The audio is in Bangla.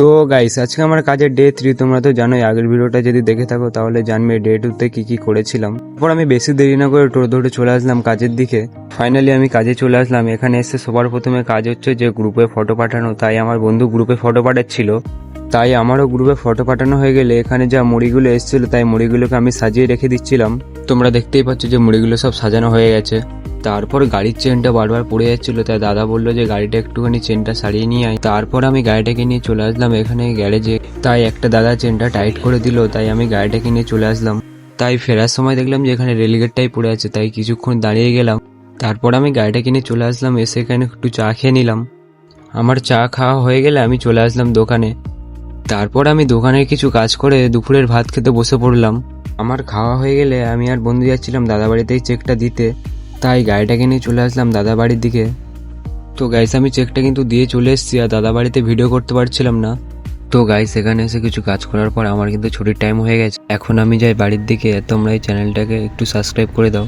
তো গাইস, আজকে আমার কাজের ডে 3। তোমরা তো জানোই, আগের ভিডিওটা যদি দেখে থাকো তাহলে জানবে ডে 2তে কি করেছিলাম। তারপর আমি বেশি দেরি না করে টোটো ধরে চলে আসলাম কাজের দিকে। ফাইনালি আমি কাজে চলে আসলাম। এখানে এসে সবার প্রথমে কাজ হচ্ছে যে গ্রুপে ফটো পাঠানো। তাই আমার বন্ধু গ্রুপে ফটো পাঠাচ্ছিল, তাই আমারও গ্রুপে ফটো পাঠানো হয়ে গেলে এখানে যা মুড়িগুলো এসেছিল তাই মুড়িগুলোকে আমি সাজিয়ে রেখে দিচ্ছিলাম। তোমরা দেখতেই পাচ্ছ যে মুড়িগুলো সব সাজানো হয়ে গেছে। তারপর গাড়ির চেনটা বারবার পড়ে যাচ্ছিল, তাই দাদা বললো যে গাড়িটা একটুখানি চেনটা সারিয়ে নিয়ে আয়। তারপর আমি গাড়িটাকে নিয়ে চলে আসলাম এখানে গ্যারেজে। তাই একটা দাদা চেনটা টাইট করে দিল, তাই আমি গাড়িটাকে নিয়ে চলে আসলাম। তাই ফেরার সময় দেখলাম যে এখানে রেলগেটটাই পড়ে আছে, তাই কিছুক্ষণ দাঁড়িয়ে গেলাম। তারপর আমি গাড়িটাকে নিয়ে চলে আসলাম, এসে এখানে একটু চা খেয়ে নিলাম। আমার চা খাওয়া হয়ে গেলে আমি চলে আসলাম দোকানে। তারপর আমি দোকানের কিছু কাজ করে দুপুরের ভাত খেতে বসে পড়লাম। আমার খাওয়া হয়ে গেলে আমি আর বন্ধু যাচ্ছিলাম দাদা বাড়িতেই চেকটা দিতে। তাই গাড়িটাকে নিয়ে চলে আসলাম দাদা বাড়ির দিকে। তো গাইস, আমি চেকটা কিন্তু দিয়ে চলে এসেছি, আর দাদা বাড়িতে ভিডিও করতে পারছিলাম না। তো গাইস, এখানে এসে কিছু কাজ করার পর আমার কিন্তু ছুটির টাইম হয়ে গেছে। এখন আমি যাই বাড়ির দিকে। তোমরা এই চ্যানেলটাকে একটু সাবস্ক্রাইব করে দাও।